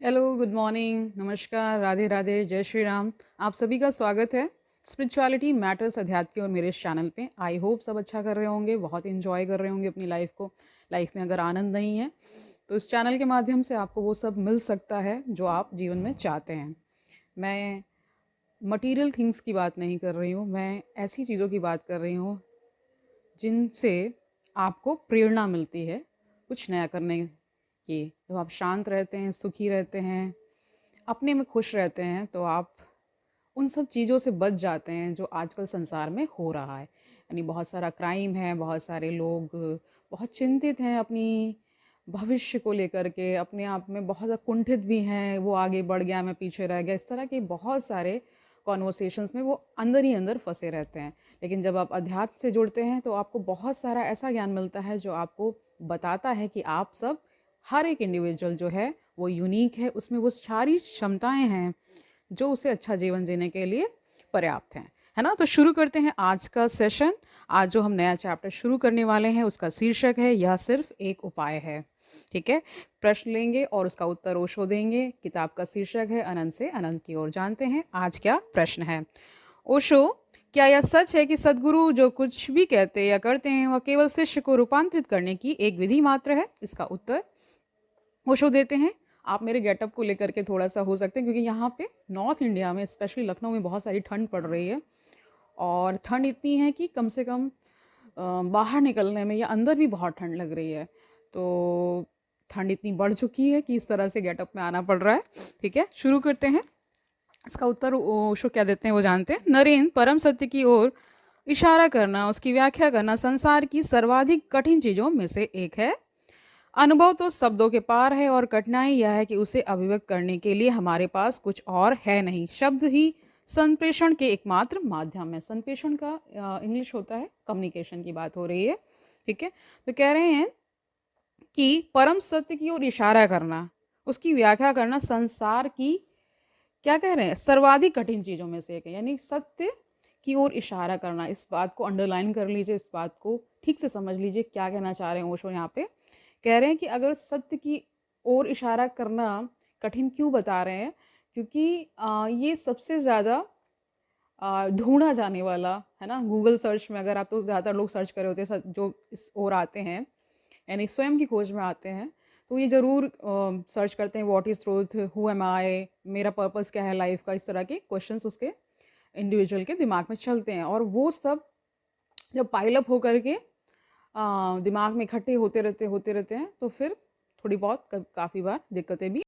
Hello, good morning, नमस्कार, राधे राधे, जय श्री राम। आप सभी का स्वागत है स्पिरिचुअलिटी मैटर्स अध्यात्म की और मेरे इस चैनल पे। आई होप सब अच्छा कर रहे होंगे, बहुत इंजॉय कर रहे होंगे अपनी लाइफ को। लाइफ में अगर आनंद नहीं है तो इस चैनल के माध्यम से आपको वो सब मिल सकता है जो आप जीवन में चाहते हैं। मैं मटेरियल थिंग्स की बात नहीं कर रही हूँ, मैं ऐसी चीज़ों की बात कर रही हूँ जिनसे आपको प्रेरणा मिलती है कुछ नया करने की। जब आप शांत रहते हैं, सुखी रहते हैं, अपने में खुश रहते हैं, तो आप उन सब चीज़ों से बच जाते हैं जो आजकल संसार में हो रहा है। यानी बहुत सारा क्राइम है, बहुत सारे लोग बहुत चिंतित हैं अपनी भविष्य को लेकर के, अपने आप में बहुत ज़्यादा कुंठित भी हैं, वो आगे बढ़ गया, मैं पीछे रह गया, इस तरह के बहुत सारे कॉन्वर्सेशंस में वो अंदर ही अंदर फंसे रहते हैं। लेकिन जब आप अध्यात्म से जुड़ते हैं तो आपको बहुत सारा ऐसा ज्ञान मिलता है जो आपको बताता है कि आप सब, हर एक इंडिविजुअल जो है वो यूनिक है, उसमें वो सारी क्षमताएं हैं जो उसे अच्छा जीवन जीने के लिए पर्याप्त हैं, है ना। तो शुरू करते हैं आज का सेशन। आज जो हम नया चैप्टर शुरू करने वाले हैं उसका शीर्षक है यह सिर्फ एक उपाय है। ठीक है, प्रश्न लेंगे और उसका उत्तर ओशो देंगे। किताब का शीर्षक है अनंत से अनंत की ओर। जानते हैं आज क्या प्रश्न है। ओशो, क्या यह सच है कि सदगुरु जो कुछ भी कहते या करते हैं वह केवल शिष्य को रूपांतरित करने की एक विधि मात्र है? इसका उत्तर ओशो देते हैं। आप मेरे गेटअप को लेकर के थोड़ा सा हो सकते हैं, क्योंकि यहाँ पे नॉर्थ इंडिया में, स्पेशली लखनऊ में, बहुत सारी ठंड पड़ रही है। और ठंड इतनी है कि कम से कम बाहर निकलने में या अंदर भी बहुत ठंड लग रही है। तो ठंड इतनी बढ़ चुकी है कि इस तरह से गेटअप में आना पड़ रहा है। ठीक है, शुरू करते हैं। इसका उत्तर ओशो क्या देते हैं वो जानते हैं। नरेंद्र, परम सत्य की ओर इशारा करना, उसकी व्याख्या करना संसार की सर्वाधिक कठिन चीज़ों में से एक है। अनुभव तो शब्दों के पार है और कठिनाई यह है कि उसे अभिव्यक्त करने के लिए हमारे पास कुछ और है नहीं। शब्द ही संप्रेषण के एकमात्र माध्यम है। संप्रेषण का इंग्लिश होता है कम्युनिकेशन की बात हो रही है। ठीक है, तो कह रहे हैं कि परम सत्य की ओर इशारा करना, उसकी व्याख्या करना संसार की, क्या कह रहे हैं, सर्वाधिक कठिन चीज़ों में से एक है। यानी सत्य की ओर इशारा करना, इस बात को अंडरलाइन कर लीजिए, इस बात को ठीक से समझ लीजिए क्या कहना चाह रहे हैं ओशो यहाँ पे। कह रहे हैं कि अगर सत्य की ओर इशारा करना कठिन क्यों बता रहे हैं, क्योंकि ये सबसे ज़्यादा ढूंढा जाने वाला है ना। गूगल सर्च में अगर आप, तो ज़्यादातर लोग सर्च कर रहे होते हैं जो इस ओर आते हैं, यानी स्वयं की खोज में आते हैं, तो ये ज़रूर सर्च करते हैं what is truth, who am I, मेरा पर्पस क्या है लाइफ का। इस तरह के क्वेश्चंस उसके इंडिविजुअल के दिमाग में चलते हैं, और वो सब जब पाइलअप होकर के दिमाग में इकट्ठे होते रहते हैं, तो फिर थोड़ी बहुत काफ़ी बार दिक्कतें भी